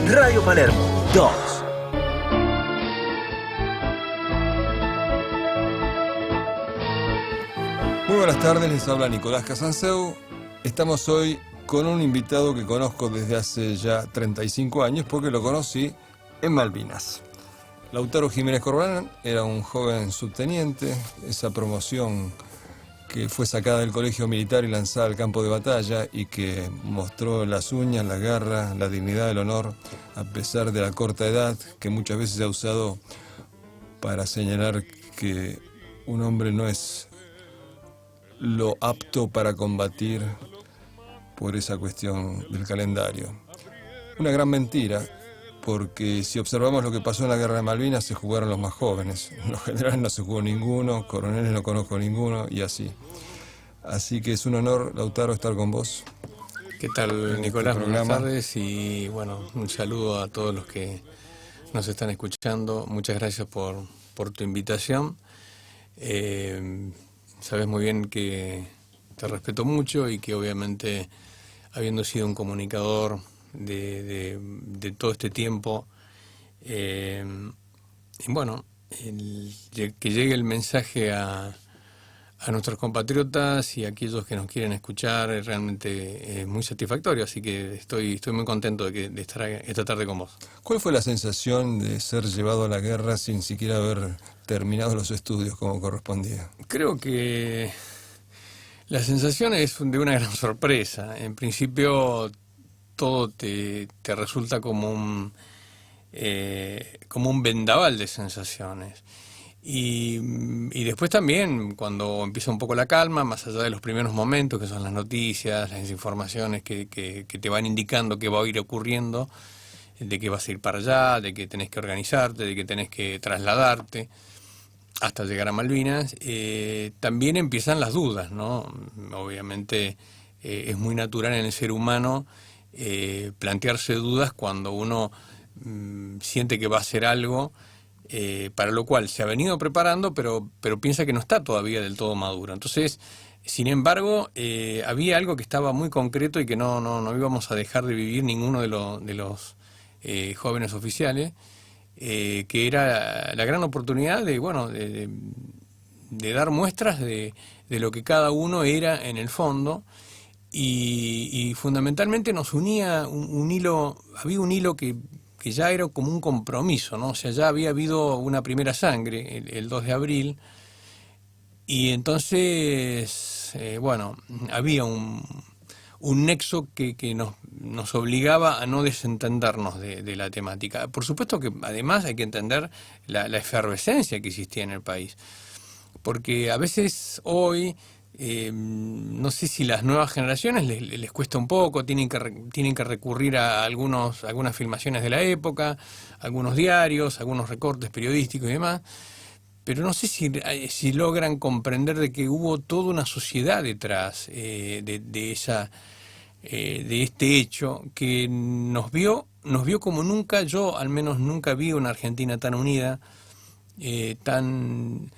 Radio Palermo 2. Muy buenas tardes, les habla Nicolás Casanseu. Estamos hoy con un invitado que conozco desde hace ya 35 años porque lo conocí en Malvinas. Lautaro Jiménez Corbalán era un joven subteniente, esa promoción que fue sacada del colegio militar y lanzada al campo de batalla y que mostró las uñas, la garra, la dignidad, el honor, a pesar de la corta edad que muchas veces se ha usado para señalar que un hombre no es lo apto para combatir por esa cuestión del calendario. Una gran mentira, porque si observamos lo que pasó en la Guerra de Malvinas, se jugaron los más jóvenes. Los generales no se jugó ninguno, coroneles no conozco ninguno, y así. Así que es un honor, Lautaro, estar con vos. ¿Qué tal, Nicolás? Buenas tardes y bueno, un saludo a todos los que nos están escuchando. Muchas gracias por tu invitación. Sabes muy bien que te respeto mucho y que obviamente, habiendo sido un comunicador de todo este tiempo, y bueno, que llegue el mensaje a nuestros compatriotas y a aquellos que nos quieren escuchar es realmente muy satisfactorio, así que estoy muy contento de estar esta tarde con vos. ¿Cuál fue la sensación de ser llevado a la guerra sin siquiera haber terminado los estudios como correspondía? Creo que la sensación es de una gran sorpresa. En principio todo te resulta como un vendaval de sensaciones. Y después también, cuando empieza un poco la calma, más allá de los primeros momentos, que son las noticias, las informaciones que te van indicando qué va a ir ocurriendo, de que vas a ir para allá, de que tenés que organizarte, de que tenés que trasladarte hasta llegar a Malvinas, también empiezan las dudas, ¿no? Obviamente es muy natural en el ser humano plantearse dudas cuando uno siente que va a hacer algo para lo cual se ha venido preparando, pero piensa que no está todavía del todo maduro. Entonces, sin embargo, había algo que estaba muy concreto y que no íbamos a dejar de vivir ninguno de los jóvenes oficiales, que era la gran oportunidad de dar muestras de lo que cada uno era en el fondo, y fundamentalmente nos unía un hilo, había un hilo que ya era como un compromiso, ¿no? O sea, ya había habido una primera sangre el 2 de abril, y entonces, había un nexo que nos obligaba a no desentendernos de la temática. Por supuesto que además hay que entender la efervescencia que existía en el país, porque a veces hoy, no sé si las nuevas generaciones les cuesta un poco, tienen que recurrir a algunas filmaciones de la época, algunos diarios, algunos recortes periodísticos y demás, pero no sé si logran comprender de que hubo toda una sociedad detrás de este hecho que nos vio como nunca. Yo al menos nunca vi una Argentina tan unida, tan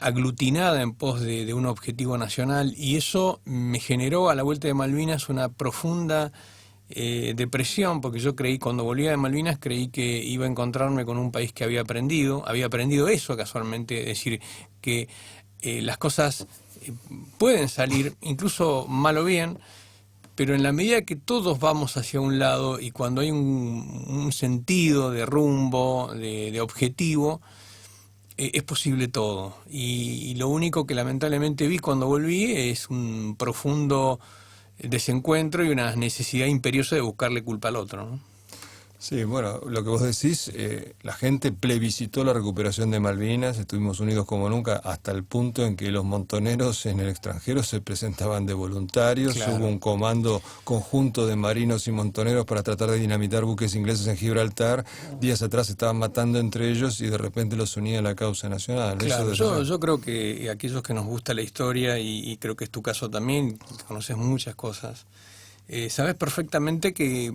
aglutinada en pos de un objetivo nacional, y eso me generó a la vuelta de Malvinas una profunda depresión, porque yo cuando volvía de Malvinas creí que iba a encontrarme con un país que había aprendido eso casualmente, es decir, que las cosas pueden salir incluso mal o bien, pero en la medida que todos vamos hacia un lado y cuando hay un sentido de rumbo, de objetivo, es posible todo. Y lo único que lamentablemente vi cuando volví es un profundo desencuentro y una necesidad imperiosa de buscarle culpa al otro, ¿no? Sí, bueno, lo que vos decís, la gente plebiscitó la recuperación de Malvinas, estuvimos unidos como nunca, hasta el punto en que los montoneros en el extranjero se presentaban de voluntarios. Claro. Hubo un comando conjunto de marinos y montoneros para tratar de dinamitar buques ingleses en Gibraltar. Días atrás estaban matando entre ellos y de repente los unía la causa nacional. Claro, yo creo que aquellos que nos gusta la historia, y creo que es tu caso también, conoces muchas cosas, sabes perfectamente que,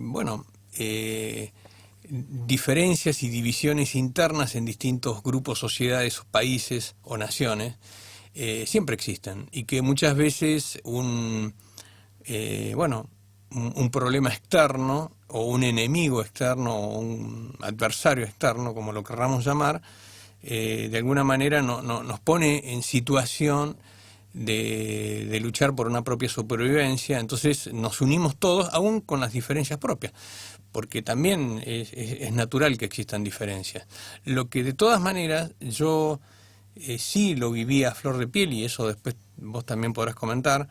diferencias y divisiones internas en distintos grupos, sociedades, países o naciones siempre existen, y que muchas veces un problema externo o un enemigo externo o un adversario externo, como lo querramos llamar, de alguna manera nos pone en situación de luchar por una propia supervivencia. Entonces nos unimos todos, aún con las diferencias propias, porque también es natural que existan diferencias. Lo que de todas maneras yo sí lo viví a flor de piel, y eso después vos también podrás comentar,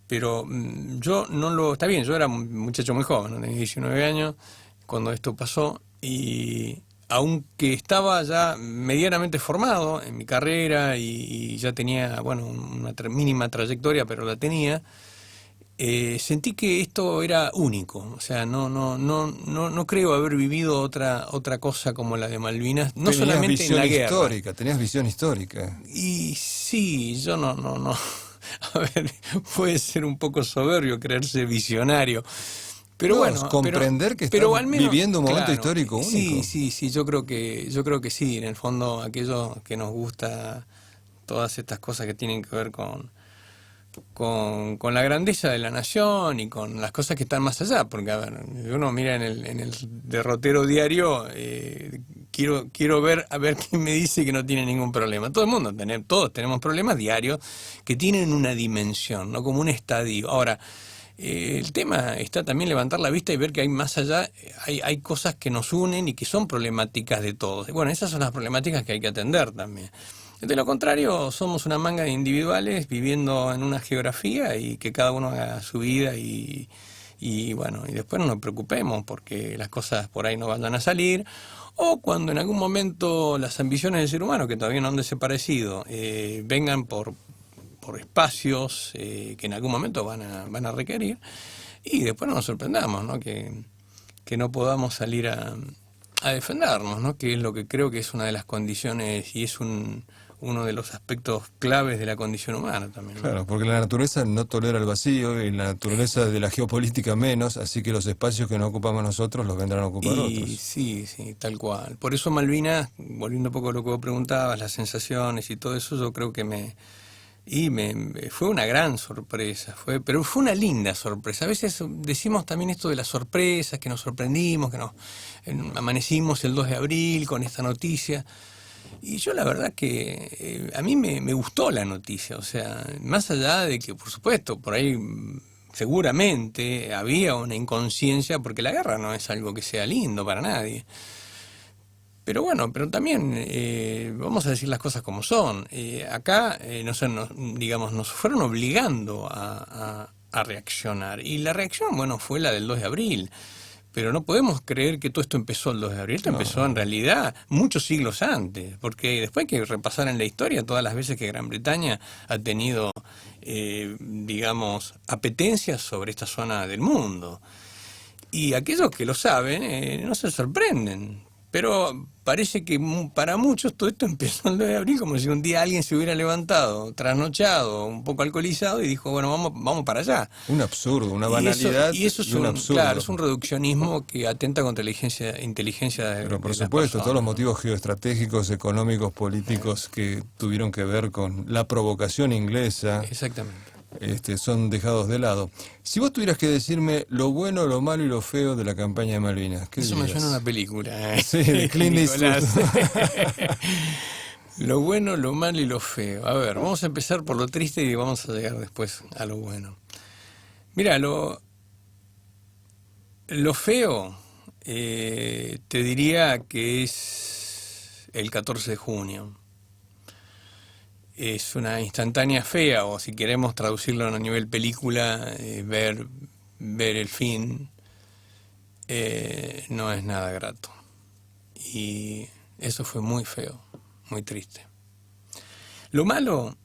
pero yo no lo... Está bien, yo era un muchacho muy joven, ¿no? Tenía 19 años cuando esto pasó, y aunque estaba ya medianamente formado en mi carrera y ya tenía, bueno, una mínima trayectoria, pero la tenía, sentí que esto era único. O sea, no creo haber vivido otra cosa como la de Malvinas, no solamente en la guerra. Tenías visión histórica. Y sí, yo no. A ver, puede ser un poco soberbio creerse visionario, pero No, bueno, comprender que estamos al menos, viviendo un momento claro, histórico único. Sí, yo creo que sí, en el fondo aquello que nos gusta, todas estas cosas que tienen que ver con la grandeza de la nación y con las cosas que están más allá, porque a ver, uno mira en el derrotero diario, quiero ver a ver quién me dice que no tiene ningún problema. Todo el mundo, todos tenemos problemas diarios que tienen una dimensión, no como un estadio. Ahora, el tema está también levantar la vista y ver que hay más allá, hay cosas que nos unen y que son problemáticas de todos. Bueno, esas son las problemáticas que hay que atender también. De lo contrario, somos una manga de individuales viviendo en una geografía y que cada uno haga su vida y bueno, y después no nos preocupemos porque las cosas por ahí no vayan a salir, o cuando en algún momento las ambiciones del ser humano, que todavía no han desaparecido, vengan por espacios que en algún momento van a requerir, y después no nos sorprendamos, ¿no? Que no podamos salir a defendernos, ¿no? Que es lo que creo que es una de las condiciones y es uno de los aspectos claves de la condición humana también, ¿no? Claro, porque la naturaleza no tolera el vacío y la naturaleza de la geopolítica menos, así que los espacios que no ocupamos nosotros los vendrán a ocupar otros. Sí, tal cual. Por eso Malvinas, volviendo un poco a lo que vos preguntabas, las sensaciones y todo eso, yo creo que fue una gran sorpresa, pero fue una linda sorpresa. A veces decimos también esto de las sorpresas, que nos sorprendimos, que amanecimos el 2 de abril con esta noticia. Y yo la verdad que a mí me gustó la noticia, o sea, más allá de que, por supuesto, por ahí seguramente había una inconsciencia, porque la guerra no es algo que sea lindo para nadie. Pero bueno, pero también vamos a decir las cosas como son. Acá, nos fueron obligando a reaccionar. Y la reacción, bueno, fue la del 2 de abril. Pero no podemos creer que todo esto empezó el 2 de abril. Esto empezó en realidad muchos siglos antes. Porque después hay que repasar en la historia todas las veces que Gran Bretaña ha tenido, apetencias sobre esta zona del mundo. Y aquellos que lo saben no se sorprenden. Pero parece que para muchos todo esto empezó el 2 de abril, como si un día alguien se hubiera levantado, trasnochado, un poco alcoholizado y dijo, bueno, vamos para allá. Un absurdo, una banalidad y eso es un absurdo. Claro, es un reduccionismo que atenta contra la inteligencia de Pero por de las supuesto, personas. todos los motivos geoestratégicos, económicos, políticos que tuvieron que ver con la provocación inglesa. Exactamente. Son dejados de lado. Si vos tuvieras que decirme lo bueno, lo malo y lo feo de la campaña de Malvinas, ¿qué Eso dirías? me suena a una película. Sí, de Clint Eastwood. Lo bueno, lo malo y lo feo. A ver, vamos a empezar por lo triste y vamos a llegar después a lo bueno. Mira, lo feo, te diría que es el 14 de junio. Es una instantánea fea, o si queremos traducirlo a nivel película, ver el fin no es nada grato. Y eso fue muy feo, muy triste. Lo malo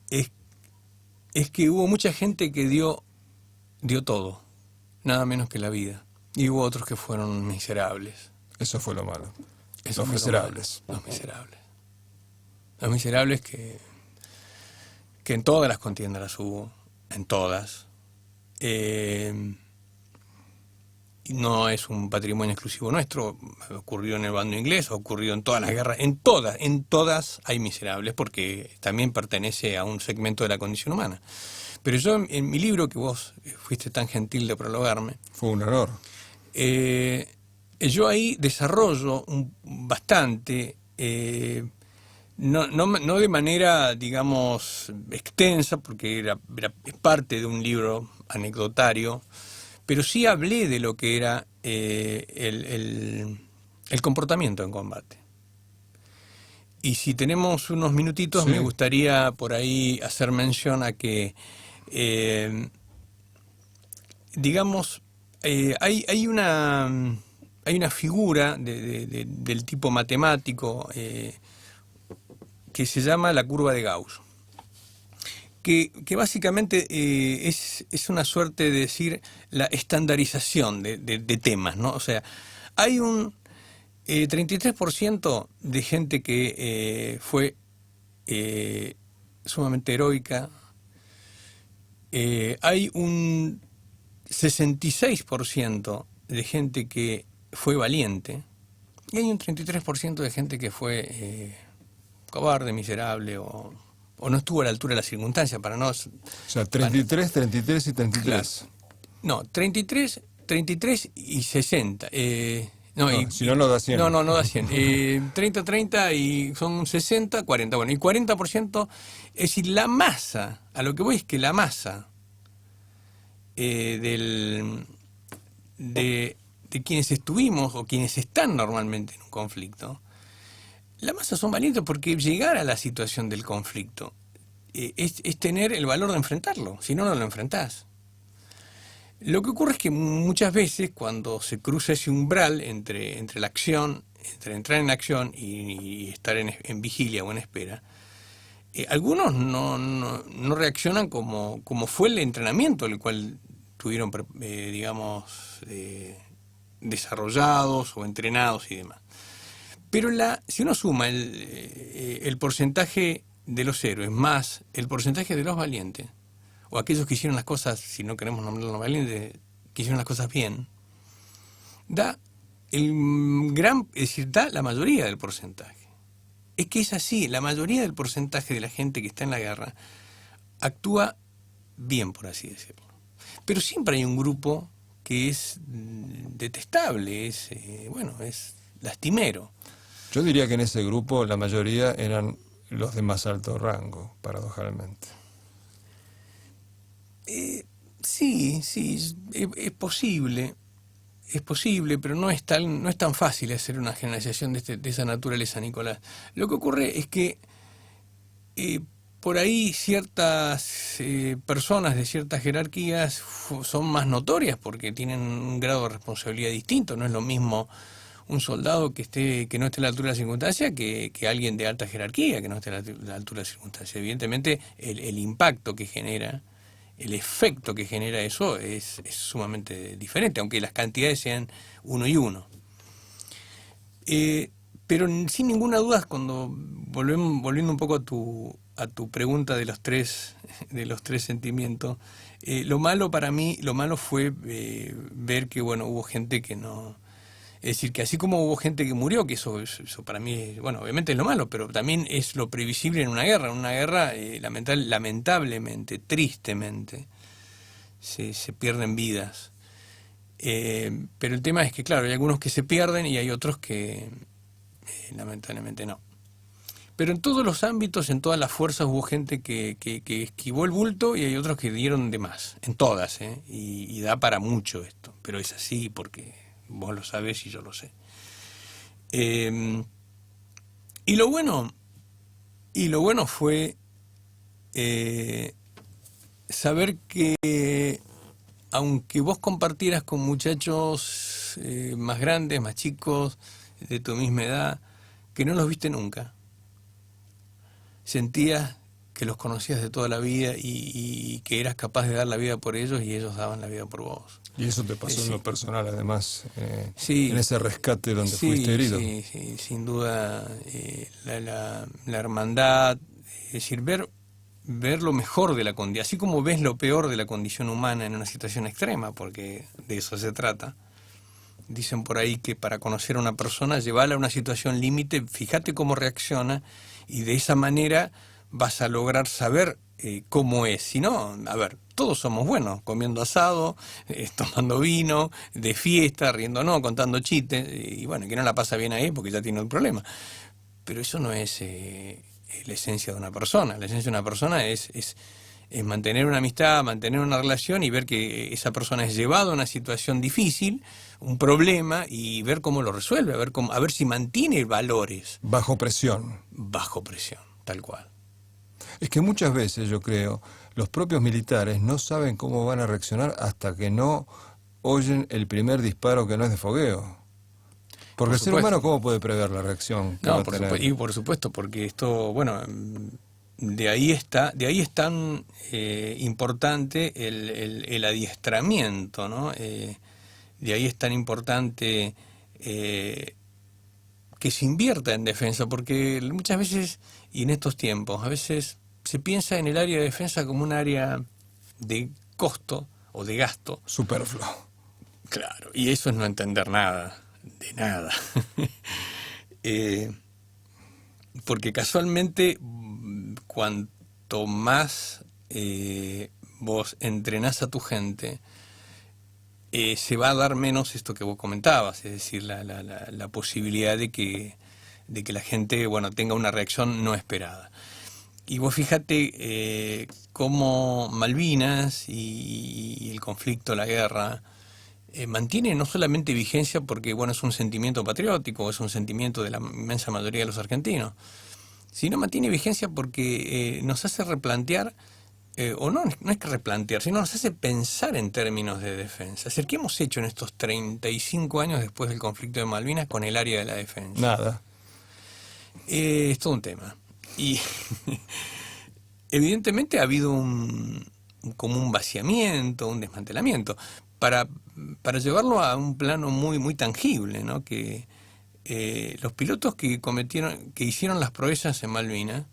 es que hubo mucha gente que dio todo, nada menos que la vida. Y hubo otros que fueron miserables. Eso fue lo malo. Eso Los fue miserables. Los miserables. Los miserables que en todas las contiendas las hubo, en todas. No es un patrimonio exclusivo nuestro, ocurrió en el bando inglés, ocurrió en todas las guerras, en todas hay miserables, porque también pertenece a un segmento de la condición humana. Pero yo en mi libro, que vos fuiste tan gentil de prologarme, Fue un honor. yo ahí desarrollo bastante, no de manera, digamos, extensa, porque es parte de un libro anecdotario, pero sí hablé de lo que era el comportamiento en combate. Y si tenemos unos minutitos, Sí. me gustaría por ahí hacer mención a que, digamos, hay una figura del tipo matemático que se llama la curva de Gauss, que básicamente es una suerte de decir la estandarización de temas, ¿no? O sea, hay un 33% de gente que fue sumamente heroica, hay un 66% de gente que fue valiente, y hay un 33% de gente que fue cobarde, miserable, o no estuvo a la altura de las circunstancias, para no... O sea, 33, 33 y 33. Claro. No, 33 y 60. Si no da 100. No da 100. 30, 30 y son 60, 40. Bueno, y 40%, es decir, la masa, a lo que voy es que la masa de quienes estuvimos o quienes están normalmente en un conflicto, la masa son valientes porque llegar a la situación del conflicto es tener el valor de enfrentarlo, si no, no lo enfrentás. Lo que ocurre es que muchas veces cuando se cruza ese umbral entre la acción, entre entrar en acción y estar en vigilia o en espera, algunos no reaccionan como fue el entrenamiento el cual tuvieron, digamos, desarrollados o entrenados y demás. Pero si uno suma el porcentaje de los héroes más el porcentaje de los valientes, o aquellos que hicieron las cosas, si no queremos nombrarlos valientes, que hicieron las cosas bien, da la mayoría del porcentaje. Es que es así, la mayoría del porcentaje de la gente que está en la guerra actúa bien, por así decirlo. Pero siempre hay un grupo que es detestable, es lastimero. Yo diría que en ese grupo la mayoría eran los de más alto rango, paradojalmente. Sí, es posible, pero no es tan fácil hacer una generalización de esa naturaleza, Nicolás. Lo que ocurre es que por ahí ciertas personas de ciertas jerarquías son más notorias porque tienen un grado de responsabilidad distinto. No es lo mismo un soldado que no esté a la altura de la circunstancia que alguien de alta jerarquía que no esté a la altura de la circunstancia. Evidentemente el impacto que genera, el efecto que genera eso es sumamente diferente, aunque las cantidades sean 1 y 1. Pero sin ninguna duda, cuando volviendo un poco a tu pregunta de los tres sentimientos, lo malo fue ver que hubo gente que no... Es decir, que así como hubo gente que murió, que eso para mí, obviamente es lo malo, pero también es lo previsible en una guerra. En una guerra, lamentablemente, tristemente, se pierden vidas. Pero el tema es que, claro, hay algunos que se pierden y hay otros que lamentablemente no. Pero en todos los ámbitos, en todas las fuerzas, hubo gente que esquivó el bulto y hay otros que dieron de más. En todas, y da para mucho esto. Pero es así porque... Vos lo sabés y yo lo sé. Y lo bueno fue saber que aunque vos compartieras con muchachos más grandes, más chicos, de tu misma edad, que no los viste nunca, sentías que los conocías de toda la vida y que eras capaz de dar la vida por ellos y ellos daban la vida por vos. Y eso te pasó en lo personal, además, sí, en ese rescate donde fuiste herido. Sí, sin duda, la hermandad, es decir, ver lo mejor de la condición, así como ves lo peor de la condición humana en una situación extrema, porque de eso se trata. Dicen por ahí que para conocer a una persona, llevarla a una situación límite, fíjate cómo reacciona, y de esa manera vas a lograr saber cómo es, sino, a ver, todos somos buenos, comiendo asado, tomando vino, de fiesta, riéndonos, contando chistes, y bueno, que no la pasa bien ahí porque ya tiene un problema. Pero eso no es la esencia de una persona. La esencia de una persona es mantener una amistad, mantener una relación y ver que esa persona es llevada a una situación difícil, un problema, y ver cómo lo resuelve, a ver si mantiene valores. Bajo presión. Bajo presión, tal cual. Es que muchas veces, yo creo, los propios militares no saben cómo van a reaccionar hasta que no oyen el primer disparo que no es de fogueo. Porque el ser humano, ¿cómo puede prever la reacción que va a tener? Y por supuesto, porque esto, bueno, de ahí es tan importante el adiestramiento, ¿no? De ahí es tan importante que se invierta en defensa, porque muchas veces, y en estos tiempos, a veces se piensa en el área de defensa como un área de costo o de gasto. Superfluo. Claro, y eso es no entender nada, de nada. Porque casualmente, cuanto más vos entrenás a tu gente, se va a dar menos esto que vos comentabas, es decir, la posibilidad de que la gente, bueno, tenga una reacción no esperada. Y vos fíjate cómo Malvinas y el conflicto, la guerra, mantiene no solamente vigencia porque, bueno, es un sentimiento patriótico, es un sentimiento de la inmensa mayoría de los argentinos, sino mantiene vigencia porque nos hace replantear, no es que replantear, sino nos hace pensar en términos de defensa. Es decir, ¿qué hemos hecho en estos 35 años después del conflicto de Malvinas con el área de la defensa? Nada. Es todo un tema. Y evidentemente ha habido como un vaciamiento, un desmantelamiento. Para llevarlo a un plano muy, muy tangible, ¿no? Que los pilotos que hicieron las proezas en Malvinas,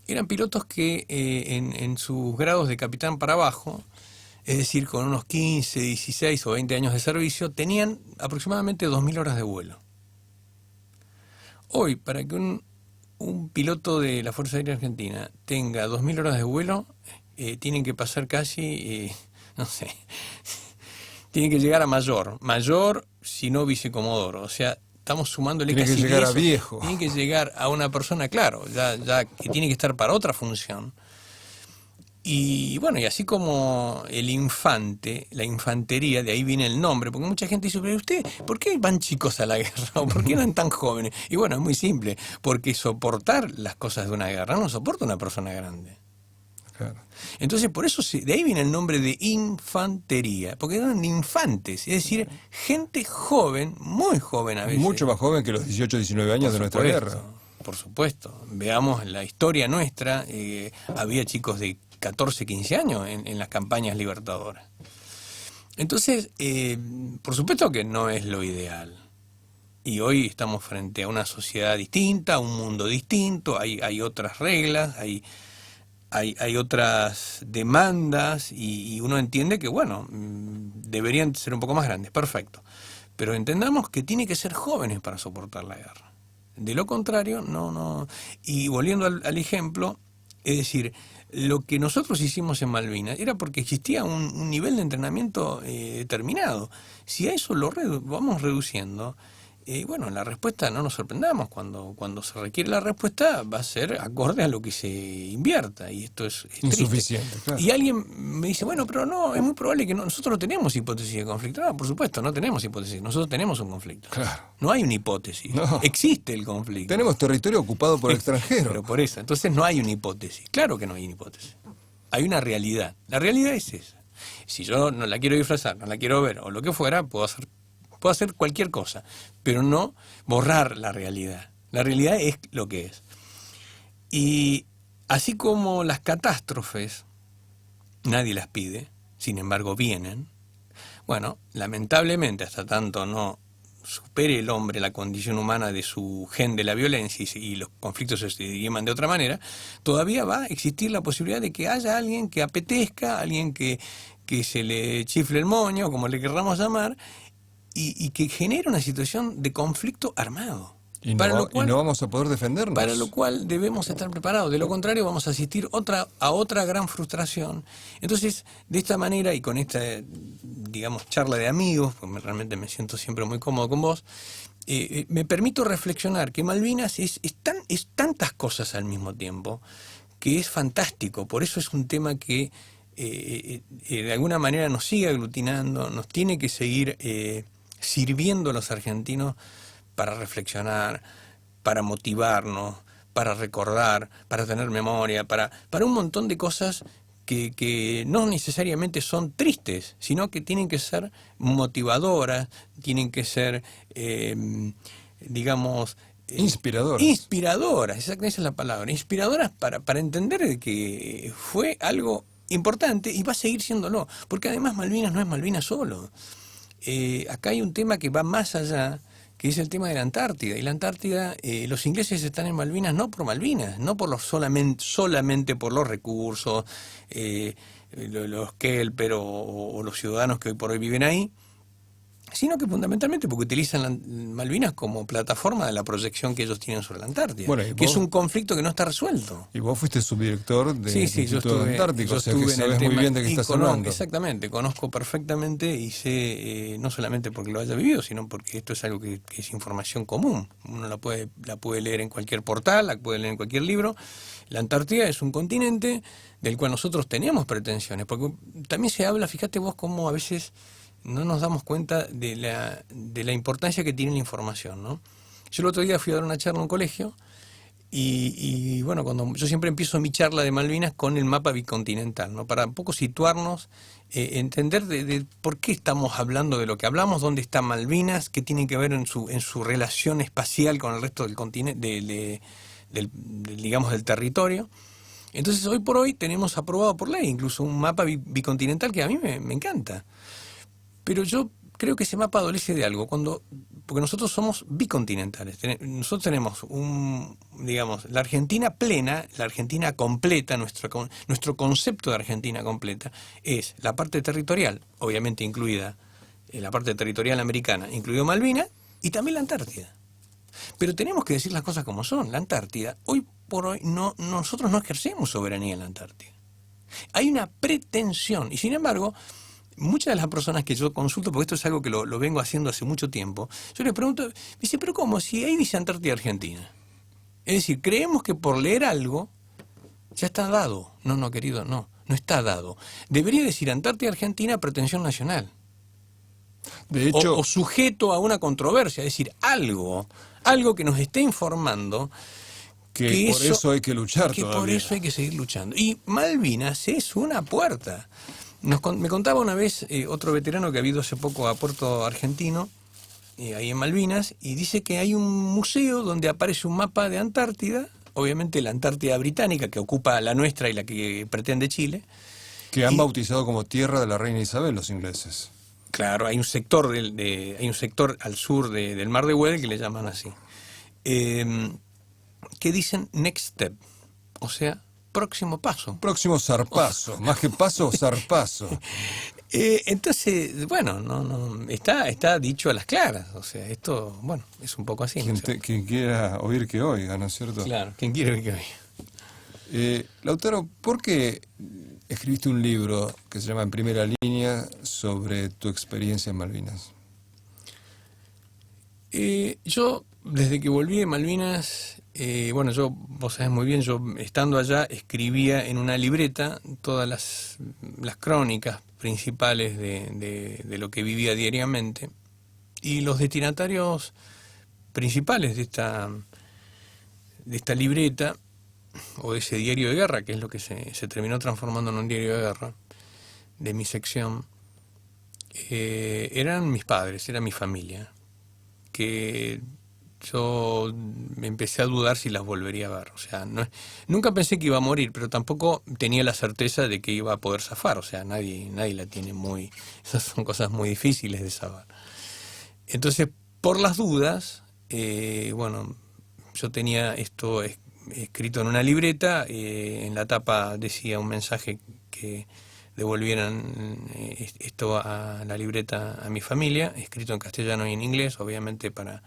eran pilotos que en sus grados de capitán para abajo, es decir, con unos 15, 16 o 20 años de servicio, tenían aproximadamente 2.000 horas de vuelo. Hoy, para que un piloto de la Fuerza Aérea Argentina tenga 2.000 horas de vuelo, tienen que pasar casi, no sé, tienen que llegar a mayor si no vicecomodoro, o sea, estamos sumándole tiene casi que llegar 10, a viejo. Tiene que llegar a una persona, claro, ya que tiene que estar para otra función. Y bueno, y así como el infante, la infantería, de ahí viene el nombre, porque mucha gente dice, pero usted, ¿por qué van chicos a la guerra? ¿O por qué eran tan jóvenes? Y bueno, es muy simple, porque soportar las cosas de una guerra no soporta una persona grande. Claro. Entonces, por eso de ahí viene el nombre de infantería, porque eran infantes, es decir, gente joven, muy joven a veces. Mucho más joven que los 18, 19 años de nuestra guerra. Por supuesto. Veamos la historia nuestra, había chicos de 14, 15 años en las campañas libertadoras. Entonces, por supuesto que no es lo ideal. Y hoy estamos frente a una sociedad distinta, a un mundo distinto, hay otras reglas, hay otras demandas y uno entiende que, bueno, deberían ser un poco más grandes, perfecto. Pero entendamos que tiene que ser jóvenes para soportar la guerra. De lo contrario, no. Y volviendo al ejemplo, es decir, lo que nosotros hicimos en Malvinas era porque existía un nivel de entrenamiento determinado. Si a eso lo vamos reduciendo, bueno, la respuesta, no nos sorprendamos, cuando se requiere la respuesta va a ser acorde a lo que se invierta, y esto es insuficiente, claro. Y alguien me dice, bueno, pero no, es muy probable que nosotros no tenemos hipótesis de conflicto. No, por supuesto, no tenemos hipótesis, nosotros tenemos un conflicto. Claro. No hay una hipótesis, no. Existe el conflicto. Tenemos territorio ocupado por extranjeros. Pero por eso, entonces no hay una hipótesis, claro que no hay una hipótesis. Hay una realidad, la realidad es esa. Si yo no la quiero disfrazar, no la quiero ver, o lo que fuera, puedo hacer cualquier cosa, pero no borrar la realidad. La realidad es lo que es. Y así como las catástrofes, nadie las pide, sin embargo vienen, bueno, lamentablemente hasta tanto no supere el hombre la condición humana de su gen de la violencia y los conflictos se diriman de otra manera, todavía va a existir la posibilidad de que haya alguien que apetezca, alguien que se le chifle el moño, como le querramos llamar, y que genera una situación de conflicto armado. Y Para lo y cual, no vamos a poder defendernos. para lo cual debemos estar preparados. De lo contrario, vamos a asistir a otra gran frustración. Entonces, de esta manera y con esta, digamos, charla de amigos, porque realmente me siento siempre muy cómodo con vos, me permito reflexionar que Malvinas es tantas cosas al mismo tiempo, que es fantástico. Por eso es un tema que de alguna manera nos sigue aglutinando, nos tiene que seguir sirviendo a los argentinos para reflexionar, para motivarnos, para recordar, para tener memoria, para un montón de cosas que no necesariamente son tristes, sino que tienen que ser motivadoras, tienen que ser, digamos... Inspiradoras. Inspiradoras, esa es la palabra, inspiradoras para entender que fue algo importante y va a seguir siéndolo, porque además Malvinas no es Malvinas solo. Acá hay un tema que va más allá, que es el tema de la Antártida. Y la Antártida, los ingleses están en Malvinas no por Malvinas, no por solamente por los recursos, los Kelper o los ciudadanos que hoy por hoy viven ahí, sino que fundamentalmente porque utilizan Malvinas como plataforma de la proyección que ellos tienen sobre la Antártida, Bueno, que es un conflicto que no está resuelto. Y vos fuiste subdirector del Sí, yo Instituto Antártico, o sea que sabes muy bien de qué estás hablando. Exactamente, conozco perfectamente y sé, no solamente porque lo haya vivido, sino porque esto es algo que es información común. Uno la puede leer en cualquier portal, la puede leer en cualquier libro. La Antártida es un continente del cual nosotros tenemos pretensiones, porque también se habla, fíjate vos cómo a veces no nos damos cuenta de la importancia que tiene la información, ¿no? Yo el otro día fui a dar una charla en un colegio y bueno, cuando yo siempre empiezo mi charla de Malvinas con el mapa bicontinental, ¿no? Para un poco situarnos, entender de por qué estamos hablando de lo que hablamos, dónde está Malvinas, qué tiene que ver en su relación espacial con el resto del continente, digamos, del territorio. Entonces, hoy por hoy tenemos aprobado por ley incluso un mapa bicontinental que a mí me encanta. Pero yo creo que ese mapa adolece de algo, porque nosotros somos bicontinentales. Nosotros tenemos digamos, la Argentina plena, la Argentina completa, nuestro concepto de Argentina completa es la parte territorial, obviamente incluida la parte territorial americana, incluido Malvinas, y también la Antártida. Pero tenemos que decir las cosas como son. La Antártida, hoy por hoy, nosotros no ejercemos soberanía en la Antártida. Hay una pretensión, y sin embargo, muchas de las personas que yo consulto, porque esto es algo que lo vengo haciendo hace mucho tiempo, yo les pregunto, me dice, pero ¿cómo? Si ahí dice Antártida Argentina. Es decir, creemos que por leer algo ya está dado. No, querido, no está dado. Debería decir Antártida Argentina, pretensión nacional. De hecho, o sujeto a una controversia, es decir, algo que nos esté informando que por eso hay que luchar que todavía. por eso hay que seguir luchando. Y Malvinas es una puerta. Me contaba una vez otro veterano que ha ido hace poco a Puerto Argentino, ahí en Malvinas, y dice que hay un museo donde aparece un mapa de Antártida, obviamente la Antártida británica, que ocupa la nuestra y la que pretende Chile. Que han bautizado como tierra de la reina Isabel los ingleses. Claro, hay un sector hay un sector al sur del Mar de Weddell que le llaman así. Que dicen next step, o sea, próximo paso. Próximo zarpazo, más que paso, zarpazo. Entonces, bueno, está dicho a las claras, o sea, esto, bueno, es un poco así. Quien quiera oír que oiga, ¿no es cierto? Claro, quien quiere oír que oiga. Lautaro, ¿por qué escribiste un libro que se llama En Primera Línea sobre tu experiencia en Malvinas? Yo, desde que volví de Malvinas, bueno, vos sabés muy bien, yo estando allá escribía en una libreta todas las crónicas principales de lo que vivía diariamente, y los destinatarios principales de esta libreta, o de ese diario de guerra, que es lo que se terminó transformando en un diario de guerra, de mi sección, eran mis padres, era mi familia, que yo me empecé a dudar si las volvería a ver. O sea, nunca pensé que iba a morir, pero tampoco tenía la certeza de que iba a poder zafar. O sea, nadie la tiene esas son cosas muy difíciles de saber. Entonces, por las dudas, bueno, yo tenía esto escrito en una libreta, en la tapa decía un mensaje que devolvieran esto a la libreta a mi familia, escrito en castellano y en inglés, obviamente para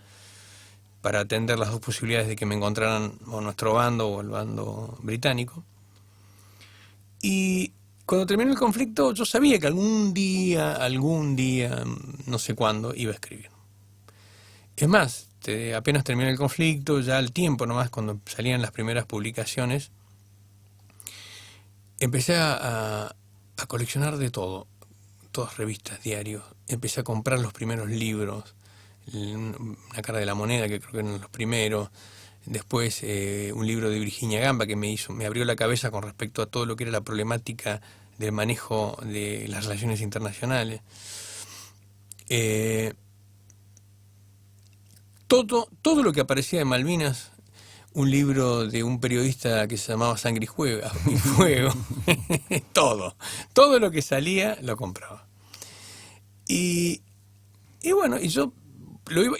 para atender las dos posibilidades de que me encontraran o nuestro bando o el bando británico. Y cuando terminó el conflicto, yo sabía que algún día, no sé cuándo, iba a escribir. Es más, apenas terminó el conflicto, ya al tiempo nomás, cuando salían las primeras publicaciones, empecé a coleccionar de todo, todas revistas, diarios, empecé a comprar los primeros libros, La cara de la moneda, que creo que eran los primeros, después un libro de Virginia Gamba que me abrió la cabeza con respecto a todo lo que era la problemática del manejo de las relaciones internacionales. Todo lo que aparecía de Malvinas, un libro de un periodista que se llamaba Sangre y Fuego, todo lo que salía lo compraba. Y bueno, y yo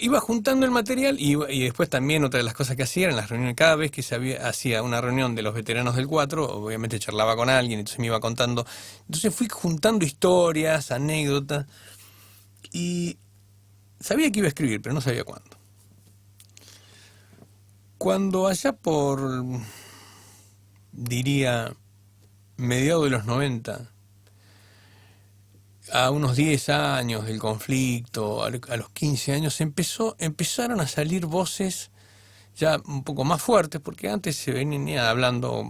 iba juntando el material y después también otra de las cosas que hacía en las reuniones, cada vez que hacía una reunión de los veteranos del 4, obviamente charlaba con alguien, entonces me iba contando. Entonces fui juntando historias, anécdotas, y sabía que iba a escribir, pero no sabía cuándo. Cuando allá por, diría, mediados de los 90, a unos 10 años del conflicto, a los 15 años, empezaron a salir voces ya un poco más fuertes, porque antes se venía hablando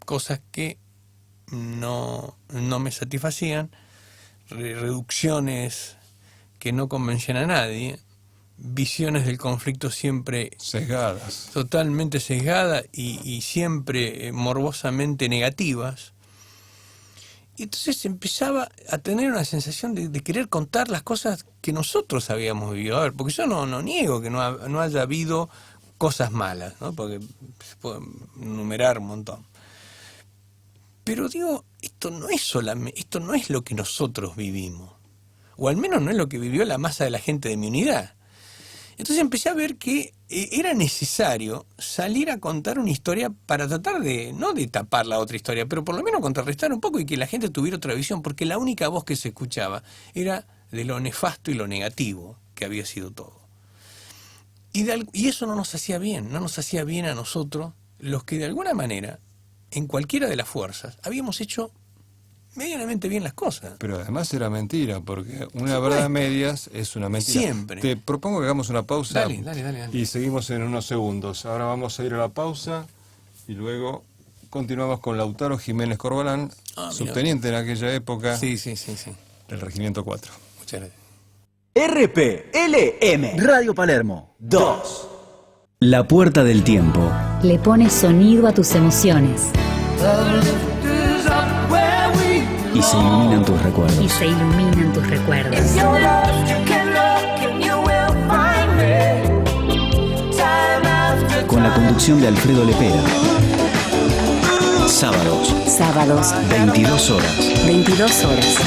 cosas que no me satisfacían, reducciones que no convencían a nadie, visiones del conflicto siempre sesgadas, totalmente sesgadas y siempre morbosamente negativas. Y entonces empezaba a tener una sensación de querer contar las cosas que nosotros habíamos vivido. A ver, porque yo no niego que no haya habido cosas malas, ¿no? Porque se puede enumerar un montón. Pero digo, esto no es lo que nosotros vivimos. O al menos no es lo que vivió la masa de la gente de mi unidad. Entonces empecé a ver que era necesario salir a contar una historia para tratar no de tapar la otra historia, pero por lo menos contrarrestar un poco y que la gente tuviera otra visión, porque la única voz que se escuchaba era de lo nefasto y lo negativo que había sido todo. Y eso no nos hacía bien a nosotros, los que de alguna manera, en cualquiera de las fuerzas, habíamos hecho medianamente bien las cosas. Pero además era mentira, porque una verdad a medias es una mentira. Siempre. Te propongo que hagamos una pausa. Dale. Y seguimos en unos segundos. Ahora vamos a ir a la pausa y luego continuamos con Lautaro Jiménez Corbalán, subteniente en aquella época del Regimiento 4. Muchas gracias. RPLM Radio Palermo 2. La Puerta del Tiempo. Le pone sonido a tus emociones. Y se iluminan tus recuerdos. Con la conducción de Alfredo Lepera. Sábados, 22 horas.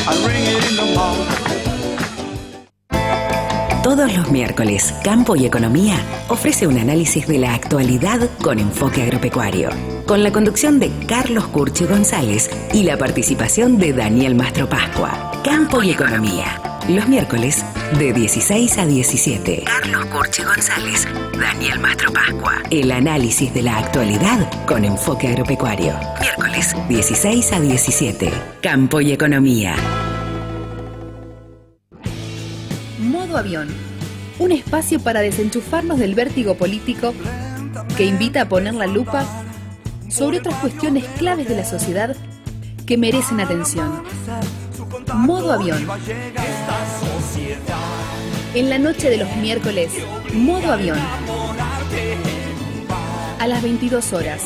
Todos los miércoles, Campo y Economía ofrece un análisis de la actualidad con enfoque agropecuario, con la conducción de Carlos Curcio González y la participación de Daniel Mastro Pascua. Campo y Economía, los miércoles de 16 a 17. Carlos Curcio González, Daniel Mastro Pascua. El análisis de la actualidad con enfoque agropecuario. Miércoles 16 a 17. Campo y Economía. Modo Avión, un espacio para desenchufarnos del vértigo político que invita a poner la lupa sobre otras cuestiones claves de la sociedad que merecen atención. Modo Avión. En la noche de los miércoles, Modo Avión. A las 22 horas.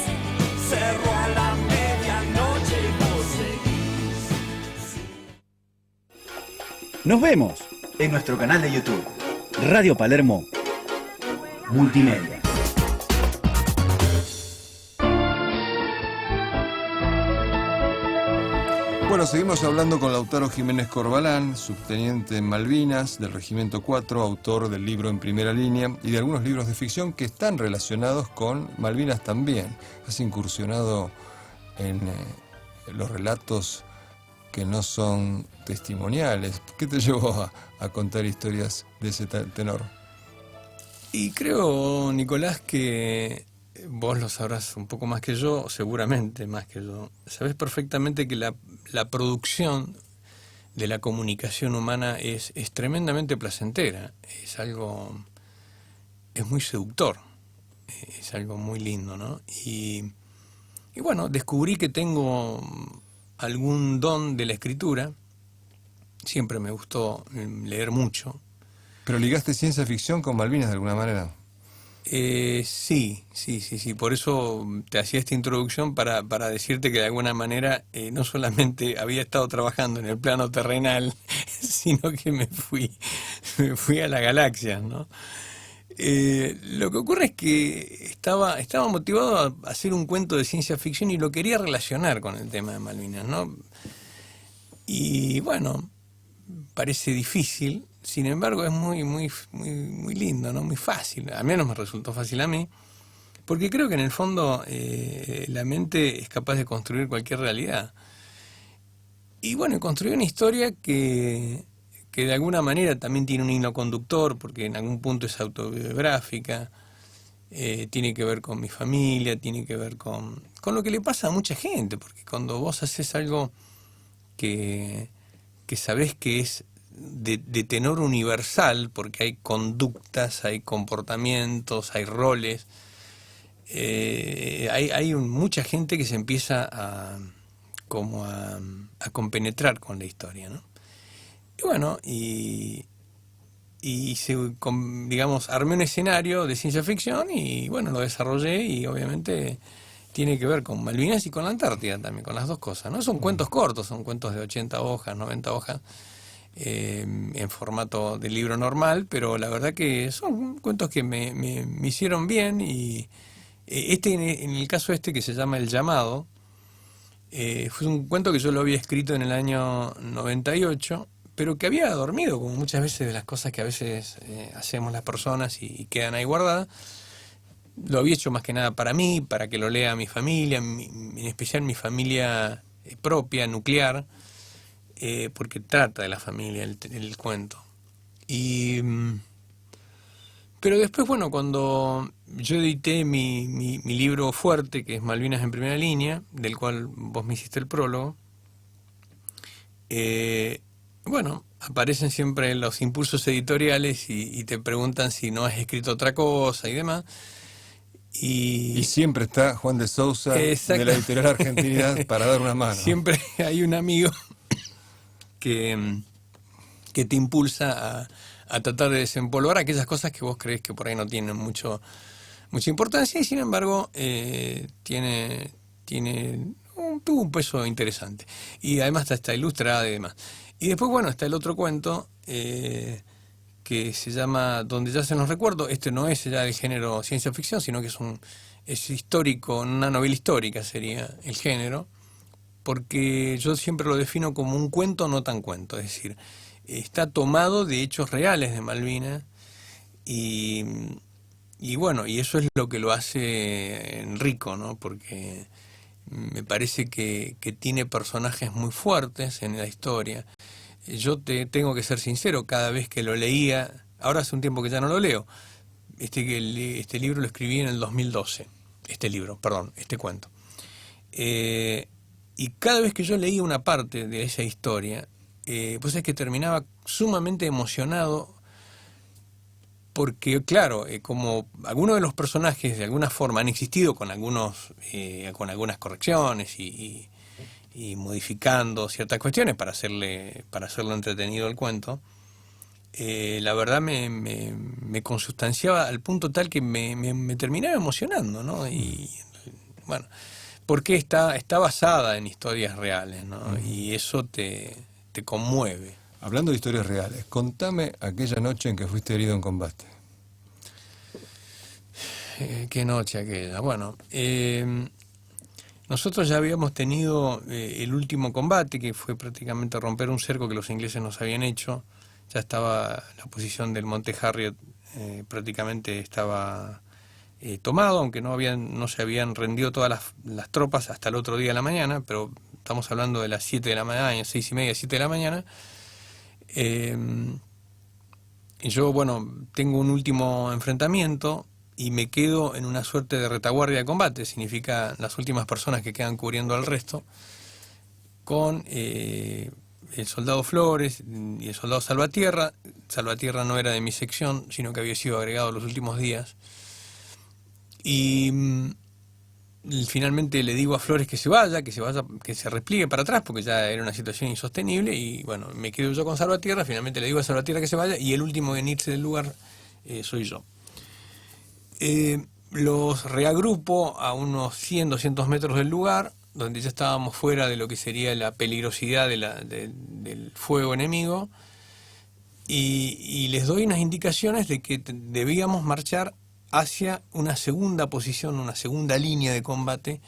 Nos vemos en nuestro canal de YouTube, Radio Palermo Multimedia. Bueno, seguimos hablando con Lautaro Jiménez Corbalán, subteniente en Malvinas del Regimiento 4, autor del libro En Primera Línea y de algunos libros de ficción que están relacionados con Malvinas también. Has incursionado en los relatos que no son testimoniales. ¿Qué te llevó a contar historias de ese tenor? Y creo, Nicolás, que vos lo sabrás un poco más que yo, seguramente más que yo. Sabés perfectamente que la producción de la comunicación humana es tremendamente placentera, es muy seductor, es algo muy lindo, ¿no? Y bueno, descubrí que tengo algún don de la escritura, siempre me gustó leer mucho. Pero ligaste ciencia ficción con Malvinas de alguna manera. Sí, por eso te hacía esta introducción para decirte que de alguna manera no solamente había estado trabajando en el plano terrenal, sino que me fui a la galaxia, ¿no? Lo que ocurre es que estaba motivado a hacer un cuento de ciencia ficción y lo quería relacionar con el tema de Malvinas, ¿no? Y bueno, parece difícil. Sin embargo, es muy lindo, ¿no? Muy fácil. Al menos me resultó fácil a mí. Porque creo que en el fondo la mente es capaz de construir cualquier realidad. Y bueno, construí una historia que de alguna manera también tiene un hilo conductor, porque en algún punto es autobiográfica. Tiene que ver con mi familia, tiene que ver con lo que le pasa a mucha gente. Porque cuando vos haces algo que sabés que es de tenor universal, porque hay conductas, hay comportamientos, hay roles, hay mucha gente que se empieza a compenetrar con la historia, ¿no? Y bueno, digamos, armé un escenario de ciencia ficción y bueno, lo desarrollé y obviamente tiene que ver con Malvinas y con la Antártida también, con las dos cosas, ¿no? Son cuentos cortos, son cuentos de 80 hojas, 90 hojas, en formato de libro normal, pero la verdad que son cuentos que me hicieron bien. Y en el caso que se llama El Llamado, fue un cuento que yo lo había escrito en el año 98, pero que había dormido, como muchas veces de las cosas que a veces hacemos las personas y quedan ahí guardadas. Lo había hecho más que nada para mí, para que lo lea mi familia, en especial mi familia propia, nuclear, porque trata de la familia el cuento. Pero después, bueno, cuando yo edité mi libro fuerte, que es Malvinas en primera línea, del cual vos me hiciste el prólogo, bueno, aparecen siempre los impulsos editoriales y te preguntan si no has escrito otra cosa y demás. Y siempre está Juan de Sousa de la editorial Argentinidad para dar una mano. Siempre hay un amigo que te impulsa a tratar de desempolvar aquellas cosas que vos crees que por ahí no tienen mucha importancia y sin embargo tuvo un peso interesante. Y además está ilustrada y demás. Y después, bueno, está el otro cuento que se llama Donde yacen los recuerdos. Este no es ya del género ciencia ficción, sino que es histórico, una novela histórica sería el género, porque yo siempre lo defino como un cuento no tan cuento, es decir, está tomado de hechos reales de Malvinas y bueno, y eso es lo que lo hace rico, ¿no? Porque me parece que tiene personajes muy fuertes en la historia. Yo tengo que ser sincero, cada vez que lo leía, ahora hace un tiempo que ya no lo leo, este libro lo escribí en el 2012, este cuento. Y cada vez que yo leía una parte de esa historia, pues es que terminaba sumamente emocionado, porque claro, como algunos de los personajes de alguna forma han existido con algunas correcciones y modificando ciertas cuestiones para hacerlo entretenido el cuento, la verdad me consustanciaba al punto tal que me terminaba emocionando, ¿no? Y bueno, porque está basada en historias reales, ¿no? Y eso te conmueve. Hablando de historias reales, contame aquella noche en que fuiste herido en combate. ¿Qué noche aquella? Bueno, nosotros ya habíamos tenido el último combate, que fue prácticamente romper un cerco que los ingleses nos habían hecho. Ya estaba la posición del Monte Harriet, prácticamente estaba tomado, aunque no se habían rendido todas las tropas hasta el otro día de la mañana, pero estamos hablando de las 7 de la mañana, 6:30, 7 de la mañana. Y yo, bueno, tengo un último enfrentamiento y me quedo en una suerte de retaguardia de combate, significa las últimas personas que quedan cubriendo al resto, con el soldado Flores y el soldado Salvatierra. Salvatierra no era de mi sección, sino que había sido agregado los últimos días. Y finalmente le digo a Flores que se vaya, que se repliegue para atrás, porque ya era una situación insostenible, y bueno, me quedo yo con Salvatierra. Finalmente le digo a Salvatierra que se vaya, y el último en irse del lugar soy yo. Los reagrupo a unos 100, 200 metros del lugar, donde ya estábamos fuera de lo que sería la peligrosidad del fuego enemigo, y les doy unas indicaciones de que debíamos marchar hacia una segunda posición, una segunda línea de combate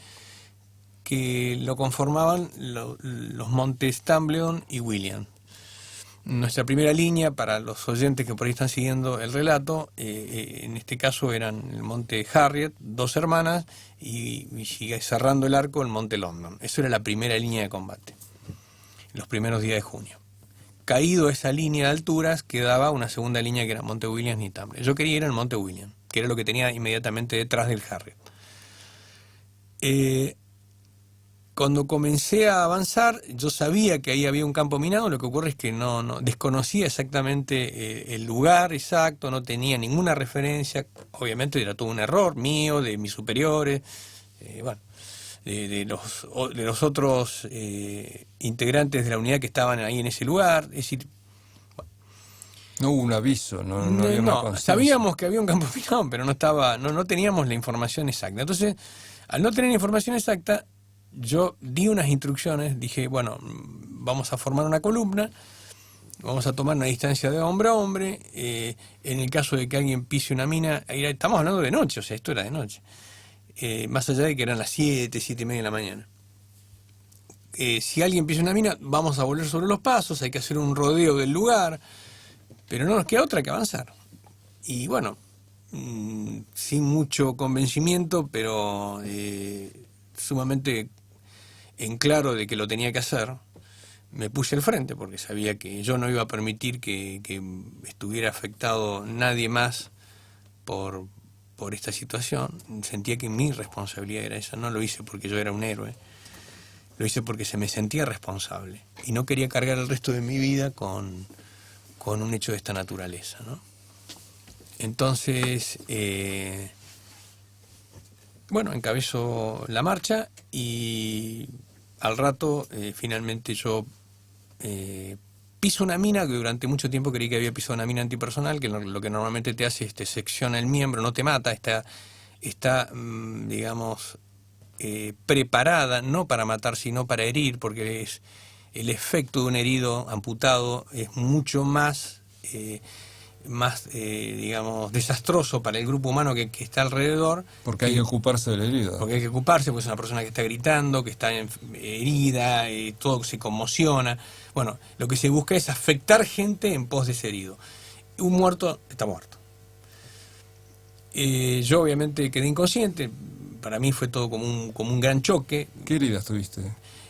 que lo conformaban los montes Tumbleon y William. Nuestra primera línea, para los oyentes que por ahí están siguiendo el relato, en este caso eran el monte Harriet, 2 hermanas, y cerrando el arco el monte London. Eso era la primera línea de combate, los primeros días de junio. Caído esa línea de alturas, quedaba una segunda línea que era Monte Williams y Tumbleon. Yo quería ir al Monte William, que era lo que tenía inmediatamente detrás del Harriet. Cuando comencé a avanzar, yo sabía que ahí había un campo minado. Lo que ocurre es que no desconocía exactamente el lugar exacto, no tenía ninguna referencia. Obviamente era todo un error mío, de mis superiores, de los otros integrantes de la unidad que estaban ahí en ese lugar. Es decir, no hubo un aviso, no había una constancia. Sabíamos que había un campo minado, pero no teníamos la información exacta. Entonces, al no tener la información exacta, yo di unas instrucciones, dije, bueno, vamos a formar una columna, vamos a tomar una distancia de hombre a hombre, en el caso de que alguien pise una mina, estamos hablando de noche, o sea, esto era de noche, más allá de que eran las 7, 7:30 de la mañana. Si alguien pisa una mina, vamos a volver sobre los pasos, hay que hacer un rodeo del lugar, pero no nos queda otra que avanzar. Y bueno, sin mucho convencimiento, pero sumamente en claro de que lo tenía que hacer, me puse al frente porque sabía que yo no iba a permitir que estuviera afectado nadie más por esta situación. Sentía que mi responsabilidad era esa. No lo hice porque yo era un héroe, lo hice porque se me sentía responsable y no quería cargar el resto de mi vida con un hecho de esta naturaleza, ¿no? Entonces, encabezo la marcha y al rato, finalmente yo piso una mina que durante mucho tiempo creí que había pisado una mina antipersonal, que lo que normalmente te hace es te secciona el miembro, no te mata, está preparada no para matar sino para herir, porque el efecto de un herido amputado es mucho más desastroso para el grupo humano que está alrededor. Porque hay que ocuparse del herido. Porque hay que ocuparse, porque es una persona que está gritando, que está herida, todo se conmociona. Bueno, lo que se busca es afectar gente en pos de ese herido. Un muerto está muerto. Yo obviamente quedé inconsciente, para mí fue todo como un gran choque. ¿Qué heridas tuviste?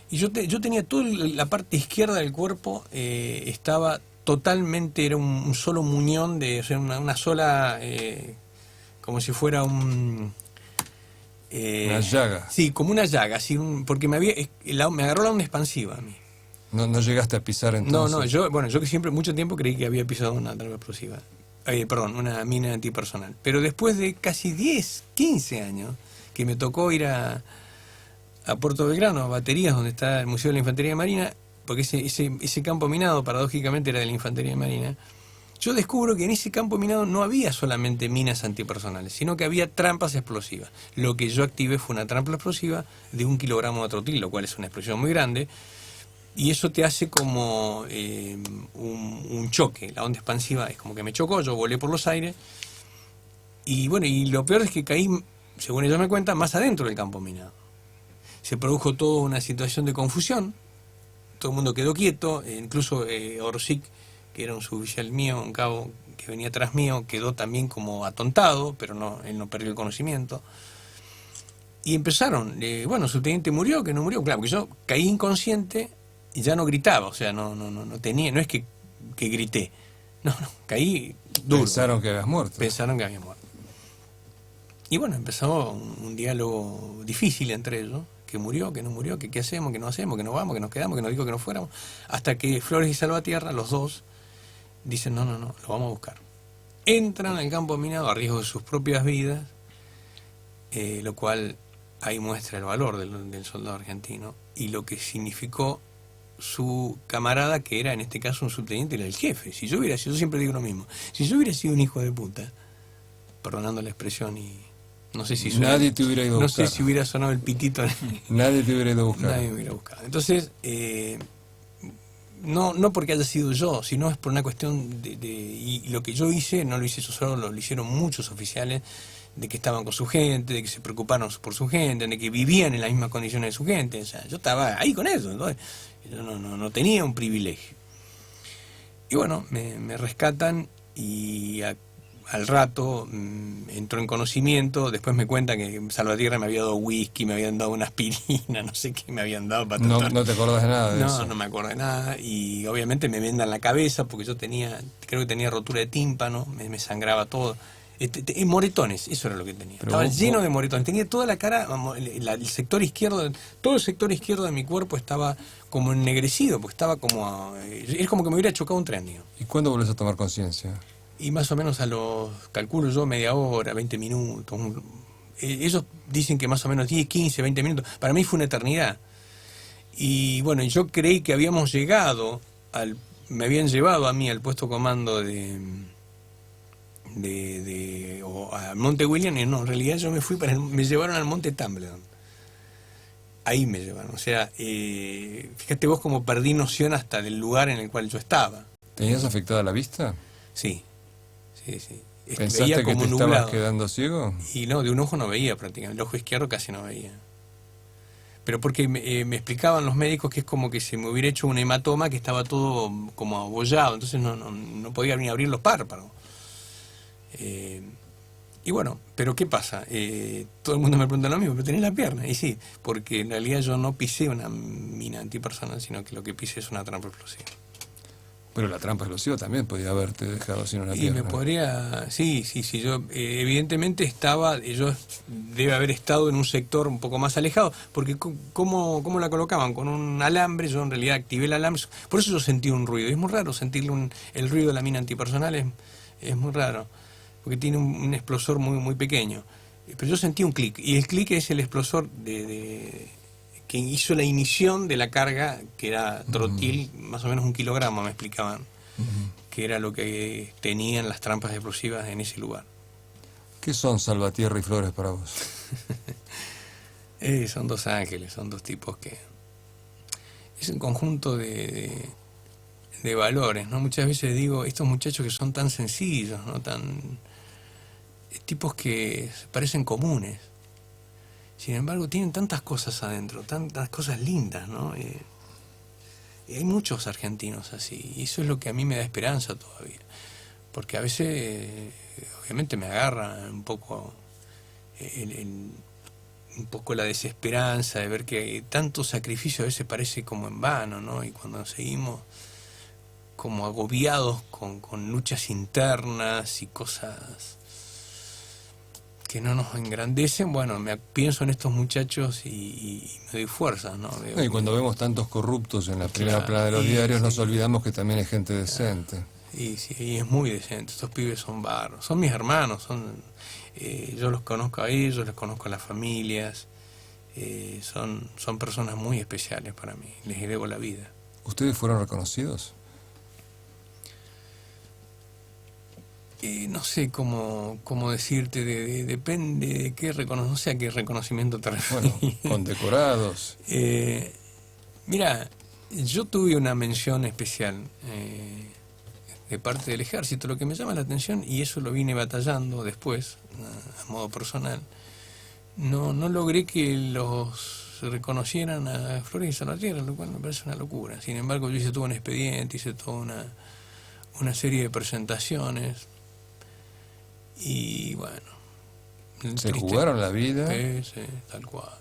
Y yo tenía toda la parte izquierda del cuerpo, estaba totalmente, era un solo muñón, una sola, como si fuera una llaga. Sí, como una llaga, así, porque me agarró la onda expansiva a mí. No llegaste a pisar entonces. No, yo que siempre, mucho tiempo creí que había pisado una trampa explosiva. Una mina antipersonal. Pero después de casi 10, 15 años, que me tocó ir a Puerto Belgrano, a Baterías, donde está el Museo de la Infantería Marina, porque ese campo minado paradójicamente era de la Infantería Marina, yo descubro que en ese campo minado no había solamente minas antipersonales, sino que había trampas explosivas. Lo que yo activé fue una trampa explosiva de 1 kilogramo de trotil, lo cual es una explosión muy grande, y eso te hace como un choque. La onda expansiva es como que me chocó, yo volé por los aires, y bueno, y lo peor es que caí, según ellos me cuentan, más adentro del campo minado. Se produjo toda una situación de confusión, todo el mundo quedó quieto, incluso Orsic, que era un suboficial mío, un cabo que venía atrás mío, quedó también como atontado, pero él no perdió el conocimiento. Y empezaron, su teniente murió, que no murió, claro, porque yo caí inconsciente y ya no gritaba, o sea, no es que grité, No, caí duro. Pensaron que habías muerto. Pensaron que había muerto. Y bueno, empezó un diálogo difícil entre ellos, que murió, que no murió, que qué hacemos, que no hacemos, que nos vamos, que nos quedamos, que nos dijo que no fuéramos, hasta que Flores y Salvatierra, los dos, dicen no, lo vamos a buscar. Entran al campo minado a riesgo de sus propias vidas, lo cual ahí muestra el valor del soldado argentino y lo que significó su camarada, que era en este caso un subteniente, era el jefe. Si yo hubiera sido, yo siempre digo lo mismo, si yo hubiera sido un hijo de puta, perdonando la expresión, y no sé si suena, nadie te hubiera ido a buscar. No sé si hubiera sonado el pitito. Nadie te hubiera ido a buscar. Nadie me hubiera buscado. Entonces, no porque haya sido yo, sino es por una cuestión y lo que yo hice, no lo hice yo solo, lo hicieron muchos oficiales, de que estaban con su gente, de que se preocuparon por su gente, de que vivían en las mismas condiciones de su gente. O sea, yo estaba ahí con eso, entonces yo no tenía un privilegio. Y bueno, me rescatan y al rato entró en conocimiento. Después me cuentan que Salvatierra me había dado whisky, me habían dado una aspirina, no sé qué me habían dado para tratar. No te acordás de nada de eso. No me acuerdo de nada. Y obviamente me vendan la cabeza porque yo creo que tenía rotura de tímpano, me sangraba todo. Moretones, eso era lo que tenía. Estaba lleno de moretones. Tenía toda la cara, el sector izquierdo, todo el sector izquierdo de mi cuerpo estaba como ennegrecido, porque estaba como... es como que me hubiera chocado un tren, digo. ¿Y cuándo volvés a tomar conciencia? Y más o menos calculo yo, media hora, 20 minutos. Ellos dicen que más o menos 10, 15, 20 minutos. Para mí fue una eternidad. Y bueno, yo creí que habíamos llegado, me habían llevado a mí al puesto comando o a Monte William, y no, en realidad yo me llevaron al Monte Tumbledown. Ahí me llevaron. O sea, fíjate vos cómo perdí noción hasta del lugar en el cual yo estaba. ¿Tenías afectada la vista? Sí. ¿Pensaste Veía que como te nublado. estabas quedando ciego? Y no, de un ojo no veía prácticamente, el ojo izquierdo casi no veía. Pero porque me explicaban los médicos que es como que se me hubiera hecho un hematoma, que estaba todo como abollado, entonces no podía ni abrir los párpados. Y bueno, pero ¿qué pasa? Todo el mundo me pregunta lo mismo, pero tenés la pierna. Y sí, porque en realidad yo no pisé una mina antipersonal, sino que lo que pisé es una trampa explosiva. Pero la trampa explosiva también podía haberte dejado sin una Y pierna. me podría... Sí, yo evidentemente yo debe haber estado en un sector un poco más alejado, porque ¿cómo la colocaban? Con un alambre, yo en realidad activé el alambre, por eso yo sentí un ruido. Es muy raro sentirle el ruido de la mina antipersonal, es muy raro, porque tiene un explosor muy, muy pequeño. Pero yo sentí un clic, y el clic es el explosor que hizo la ignición de la carga, que era trotil, más o menos 1 kilogramo, me explicaban, que era lo que tenían las trampas explosivas en ese lugar. ¿Qué son Salvatierra y Flores para vos? Son dos ángeles, son dos tipos que... Es un conjunto de valores, ¿no? Muchas veces digo, estos muchachos que son tan sencillos, ¿no? Tipos que parecen comunes. Sin embargo, tienen tantas cosas adentro, tantas cosas lindas, ¿no? Y hay muchos argentinos así, y eso es lo que a mí me da esperanza todavía. Porque a veces, obviamente, me agarra un poco un poco la desesperanza de ver que tanto sacrificio a veces parece como en vano, ¿no? Y cuando seguimos como agobiados con luchas internas y cosas que no nos engrandecen, bueno, pienso en estos muchachos y me doy fuerza, ¿no? Y cuando vemos tantos corruptos en la primera plana de los diarios, nos olvidamos que también hay gente decente. Y sí, y es muy decente. Estos pibes son barros, son mis hermanos, yo los conozco a ellos, les conozco a las familias, son personas muy especiales para mí, les debo la vida. ¿Ustedes fueron reconocidos? No sé cómo decirte, depende de qué reconocimiento te refieres. Bueno, condecorados. Mira, yo tuve una mención especial de parte del ejército. Lo que me llama la atención, y eso lo vine batallando después, a modo personal, no logré que los reconocieran a Flores y Salvatierra, lo cual me parece una locura. Sin embargo, yo hice todo un expediente, hice toda una serie de presentaciones. Y bueno, se jugaron la vida sí, tal cual,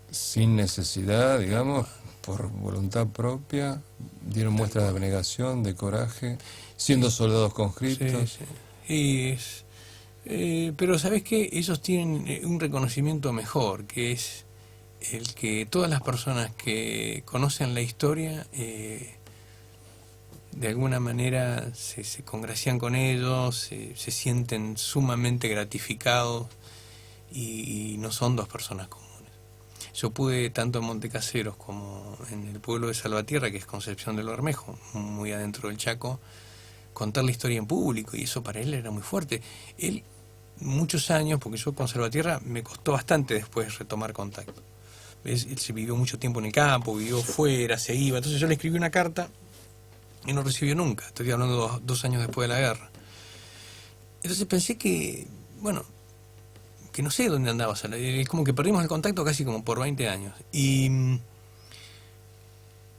sin necesidad, digamos, por voluntad propia, dieron muestras de abnegación, de coraje, siendo soldados conscriptos. Sí, sí. Pero ¿sabes qué? Ellos tienen un reconocimiento mejor, que es el que todas las personas que conocen la historia de alguna manera se congracian con ellos, se sienten sumamente gratificados y no son dos personas comunes. Yo pude, tanto en Montecaseros como en el pueblo de Salvatierra, que es Concepción del Bermejo, muy adentro del Chaco, contar la historia en público, y eso para él era muy fuerte. Él, muchos años, porque yo con Salvatierra me costó bastante después retomar contacto. Él se vivió mucho tiempo en el campo, vivió fuera, se iba. Entonces yo le escribí una carta y no recibió nunca. Estoy hablando dos años después de la guerra. Entonces pensé que, bueno, que no sé dónde andaba. Es como que perdimos el contacto casi como por 20 años. Y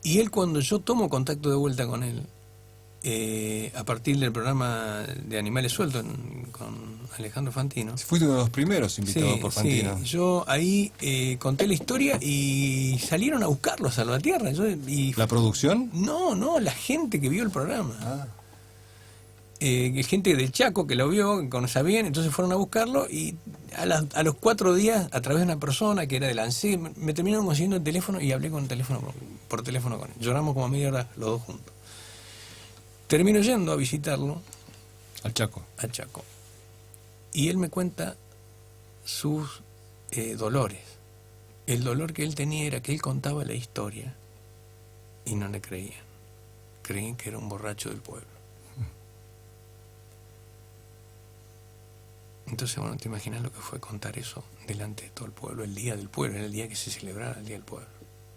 él, cuando yo tomo contacto de vuelta con él, a partir del programa de Animales Sueltos con Alejandro Fantino. Fuiste uno de los primeros invitados por Fantino. Sí, yo ahí conté la historia y salieron a buscarlo a Salvatierra. ¿La producción? No, la gente que vio el programa. Gente del Chaco que lo vio, que conocía bien, entonces fueron a buscarlo y a los 4 días, a través de una persona que era del ANSES, me terminaron consiguiendo el teléfono y hablé por teléfono con él. Lloramos como media hora los dos juntos. Termino yendo a visitarlo. Al Chaco. Y él me cuenta sus dolores. El dolor que él tenía era que él contaba la historia y no le creían. Creían que era un borracho del pueblo. Entonces, bueno, te imaginas lo que fue contar eso delante de todo el pueblo, el día del pueblo, era el día que se celebraba el día del pueblo.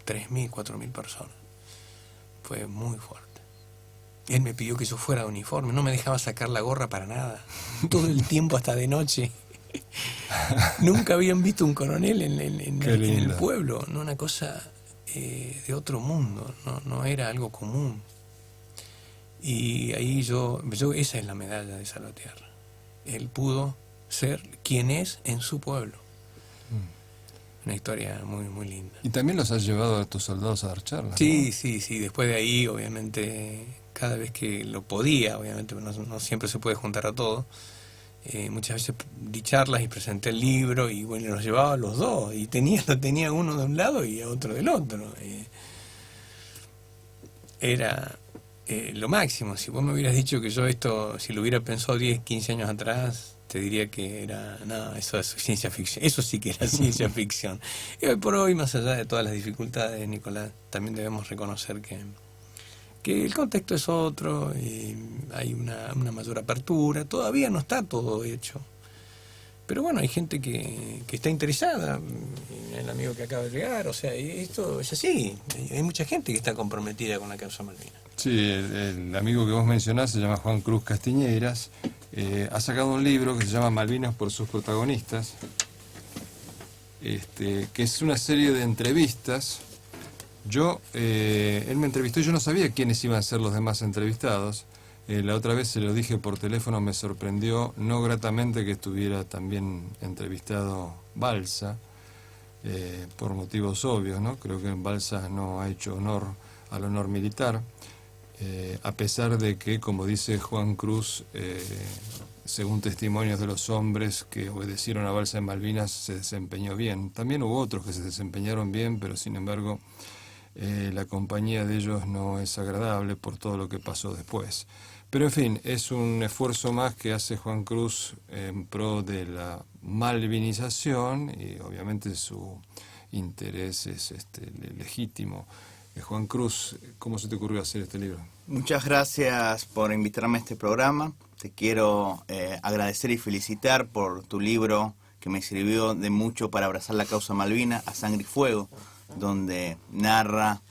3.000, 4.000 personas. Fue muy fuerte. Él me pidió que yo fuera de uniforme, no me dejaba sacar la gorra para nada, todo el tiempo hasta de noche. Nunca habían visto un coronel en el pueblo, no, una cosa de otro mundo, no era algo común. Y ahí yo esa es la medalla de Salvatierra. Él pudo ser quien es en su pueblo. Una historia muy, muy linda. Y también los has llevado a tus soldados a dar charlas. Sí, ¿no? sí. Después de ahí, obviamente, cada vez que lo podía, obviamente, no siempre se puede juntar a todos. Muchas veces di charlas y presenté el libro y bueno, los llevaba a los dos. Y lo tenía uno de un lado y a otro del otro. Era lo máximo. Si vos me hubieras dicho que yo esto, si lo hubiera pensado 10, 15 años atrás, te diría que era, no, eso es ciencia ficción, eso sí que era ciencia ficción. Y hoy por hoy, más allá de todas las dificultades, Nicolás, también debemos reconocer que el contexto es otro, y hay una mayor apertura, todavía no está todo hecho. Pero bueno, hay gente que está interesada, el amigo que acaba de llegar, o sea, esto es así, hay mucha gente que está comprometida con la causa Malvinas. Sí, el amigo que vos mencionás se llama Juan Cruz Castiñeiras, ha sacado un libro que se llama Malvinas por sus protagonistas, que es una serie de entrevistas. Él me entrevistó y yo no sabía quiénes iban a ser los demás entrevistados. La otra vez se lo dije por teléfono, me sorprendió no gratamente que estuviera también entrevistado Balsa, por motivos obvios, ¿no? Creo que Balsa no ha hecho honor al honor militar, a pesar de que, como dice Juan Cruz, según testimonios de los hombres que obedecieron a Balsa en Malvinas, se desempeñó bien. También hubo otros que se desempeñaron bien, pero sin embargo la compañía de ellos no es agradable por todo lo que pasó después. Pero en fin, es un esfuerzo más que hace Juan Cruz en pro de la malvinización y obviamente su interés es legítimo. Juan Cruz, ¿cómo se te ocurrió hacer este libro? Muchas gracias por invitarme a este programa. Te quiero agradecer y felicitar por tu libro que me sirvió de mucho para abrazar la causa Malvina, A Sangre y Fuego, donde narra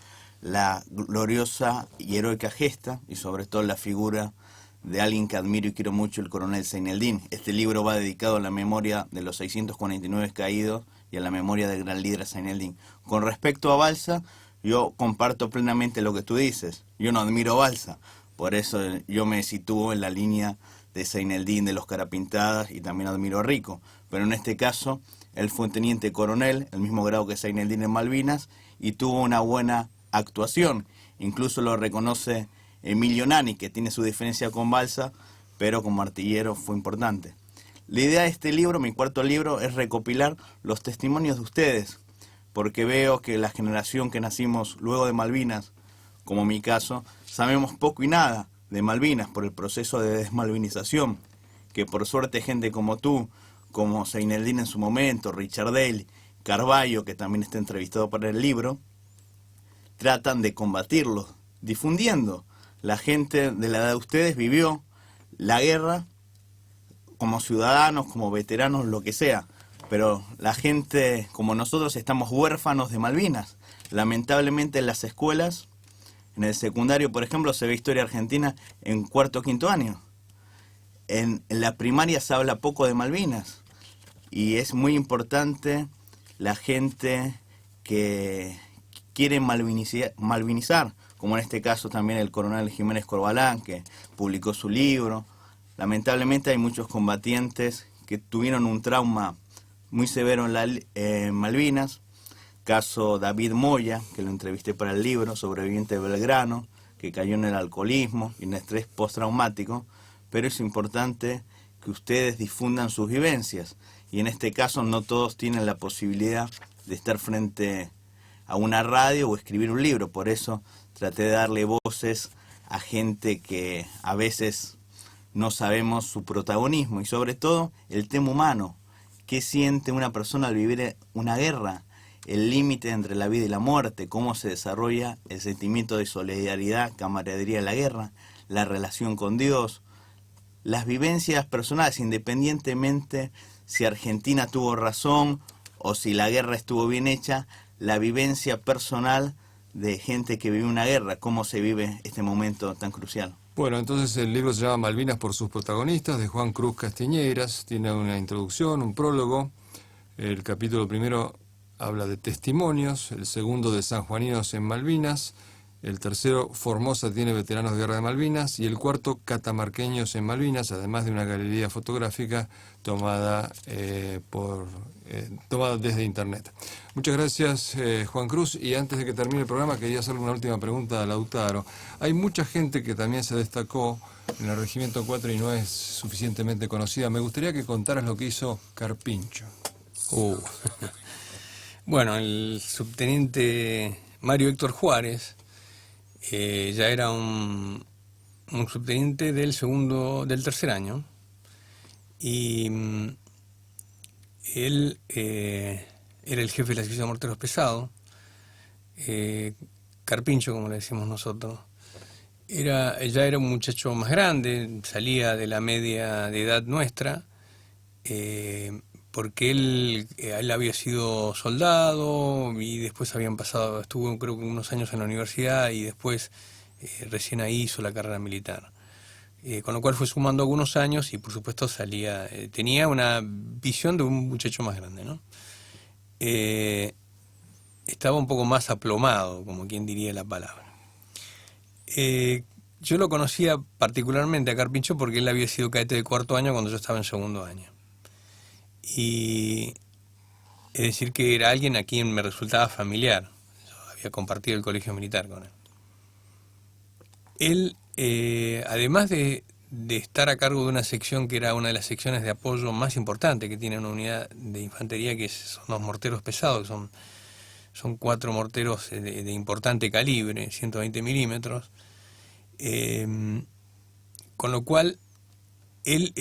la gloriosa y heroica gesta y sobre todo la figura de alguien que admiro y quiero mucho, el coronel Zaineldin. Este libro va dedicado a la memoria de los 649 caídos y a la memoria del gran líder Zaineldin. Con respecto a Balsa, yo comparto plenamente lo que tú dices. Yo no admiro a Balsa, por eso yo me sitúo en la línea de Zaineldin, de los Carapintadas, y también admiro a Rico. Pero en este caso, él fue un teniente coronel, el mismo grado que Zaineldin en Malvinas, y tuvo una buena actuación. Incluso lo reconoce Emilio Nani, que tiene su diferencia con Balsa, pero como artillero fue importante. La idea de este libro, mi cuarto libro, es recopilar los testimonios de ustedes, porque veo que la generación que nacimos luego de Malvinas, como mi caso, sabemos poco y nada de Malvinas por el proceso de desmalvinización, que por suerte gente como tú, como Seineldin en su momento, Richard Dale, Carballo, que también está entrevistado para el libro, tratan de combatirlo, difundiendo. La gente de la edad de ustedes vivió la guerra como ciudadanos, como veteranos, lo que sea, pero la gente como nosotros estamos huérfanos de Malvinas. Lamentablemente en las escuelas, en el secundario, por ejemplo, se ve historia argentina en cuarto o quinto año. En la primaria se habla poco de Malvinas y es muy importante la gente que quiere malvinizar, como en este caso también el coronel Jiménez Corbalán, que publicó su libro. Lamentablemente hay muchos combatientes que tuvieron un trauma muy severo en Malvinas. Caso David Moya, que lo entrevisté para el libro, sobreviviente de Belgrano, que cayó en el alcoholismo y en estrés postraumático. Pero es importante que ustedes difundan sus vivencias. Y en este caso no todos tienen la posibilidad de estar frente a una radio o escribir un libro. Por eso traté de darle voces a gente que a veces no sabemos su protagonismo y sobre todo el tema humano. ¿Qué siente una persona al vivir una guerra? El límite entre la vida y la muerte, cómo se desarrolla el sentimiento de solidaridad, camaradería en la guerra, la relación con Dios, las vivencias personales, independientemente si Argentina tuvo razón o si la guerra estuvo bien hecha, la vivencia personal de gente que vive una guerra, cómo se vive este momento tan crucial. Bueno, entonces el libro se llama Malvinas por sus protagonistas, de Juan Cruz Castiñeiras. Tiene una introducción, un prólogo. El capítulo primero habla de testimonios, el segundo de sanjuaninos en Malvinas, el tercero Formosa tiene veteranos de guerra de Malvinas y el cuarto catamarqueños en Malvinas, además de una galería fotográfica tomada desde internet. Muchas gracias, Juan Cruz, y antes de que termine el programa quería hacerle una última pregunta a Lautaro. Hay mucha gente que también se destacó en el Regimiento 4 y no es suficientemente conocida. Me gustaría que contaras lo que hizo Carpincho. Bueno, el subteniente Mario Héctor Juárez ya era un subteniente del tercer año, y él era el jefe de la sección de morteros pesados. Carpincho, como le decimos nosotros, ya era un muchacho más grande, salía de la media de edad nuestra, porque él había sido soldado y después estuvo creo que unos años en la universidad y después recién ahí hizo la carrera militar. Con lo cual fue sumando algunos años y por supuesto tenía una visión de un muchacho más grande, ¿no? Estaba un poco más aplomado, como quien diría la palabra. Yo lo conocía particularmente a Carpincho porque él había sido cadete de cuarto año cuando yo estaba en segundo año. Y es decir que era alguien a quien me resultaba familiar. Yo había compartido el colegio militar con él. Él, además de estar a cargo de una sección que era una de las secciones de apoyo más importantes que tiene una unidad de infantería, que son los morteros pesados, que son 4 morteros de importante calibre, 120 milímetros, con lo cual él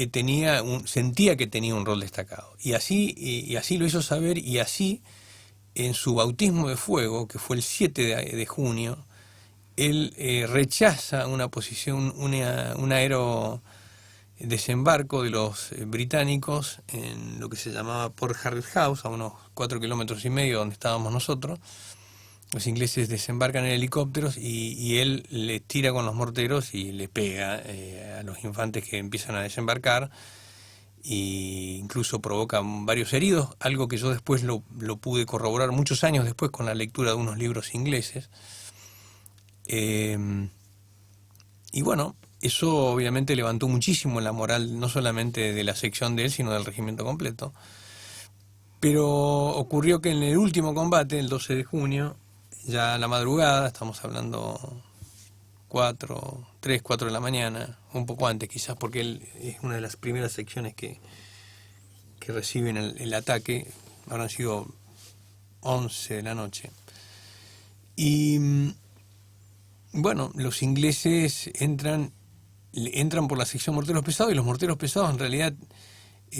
sentía que tenía un rol destacado. Y así lo hizo saber, y así, en su bautismo de fuego, que fue el 7 de junio, él rechaza una posición, un aerodesembarco de los británicos en lo que se llamaba Port Harris House, a unos 4,5 kilómetros donde estábamos nosotros. Los ingleses desembarcan en helicópteros y él le tira con los morteros y le pega a los infantes que empiezan a desembarcar, e incluso provoca varios heridos, algo que yo después lo pude corroborar muchos años después con la lectura de unos libros ingleses. Y bueno, eso obviamente levantó muchísimo la moral, no solamente de la sección de él, sino del regimiento completo. Pero ocurrió que en el último combate, el 12 de junio, ya a la madrugada, estamos hablando 3, 4 de la mañana, un poco antes quizás, porque él es una de las primeras secciones que reciben el ataque, habrán sido 11 de la noche. Y bueno, los ingleses entran por la sección morteros pesados, y los morteros pesados en realidad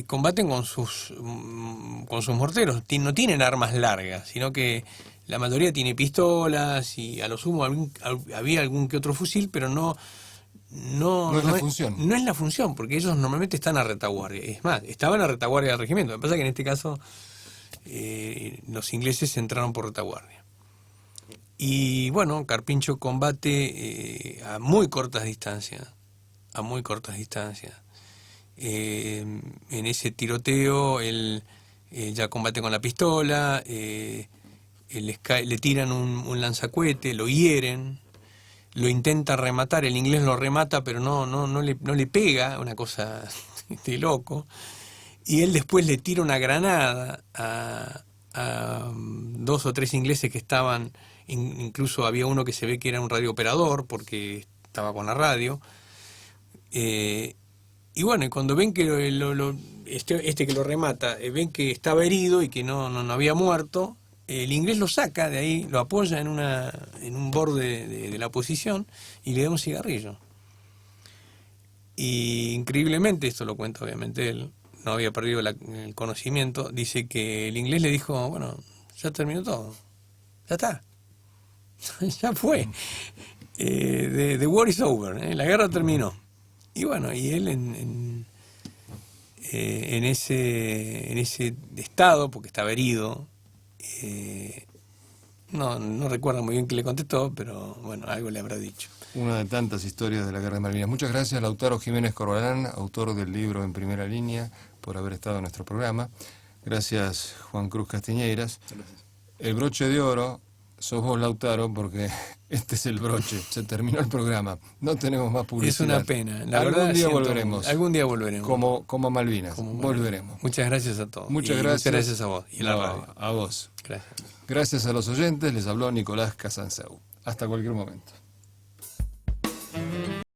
combaten con sus morteros, no tienen armas largas, sino que la mayoría tiene pistolas y a lo sumo había algún que otro fusil, pero no es la función. No es la función, porque ellos normalmente están a retaguardia. Es más, estaban a retaguardia del regimiento. Lo que pasa es que en este caso los ingleses entraron por retaguardia. Y bueno, Carpincho combate a muy cortas distancias. En ese tiroteo él ya combate con la pistola, le tiran un lanzacohete, lo hieren, lo intenta rematar, el inglés lo remata pero no le pega, una cosa de loco, y él después le tira una granada a 2 o 3 ingleses que estaban, incluso había uno que se ve que era un radiooperador porque estaba con la radio, y bueno, y cuando ven que este que lo remata, ven que estaba herido y que no había muerto, el inglés lo saca de ahí, lo apoya en un borde de la posición y le da un cigarrillo. Y increíblemente, esto lo cuenta obviamente él, no había perdido el conocimiento, dice que el inglés le dijo, bueno, ya terminó todo, ya está, ya fue, the war is over, la guerra terminó. Y bueno, y él en ese estado, porque estaba herido, no recuerdo muy bien qué le contestó, pero bueno, algo le habrá dicho. Una de tantas historias de la Guerra de Malvinas. Muchas gracias, Lautaro Jiménez Corbalán, autor del libro En Primera Línea, por haber estado en nuestro programa. Gracias, Juan Cruz Castiñeiras. El broche de oro sos vos, Lautaro, porque este es el broche. Se terminó el programa. No tenemos más publicidad. Es una pena. Algún día volveremos. Algún día volveremos. Como Malvinas. Volveremos. Muchas gracias a todos. Muchas gracias a vos y a la radio. A vos. Gracias. Gracias a los oyentes. Les habló Nicolás Casanseu. Hasta cualquier momento.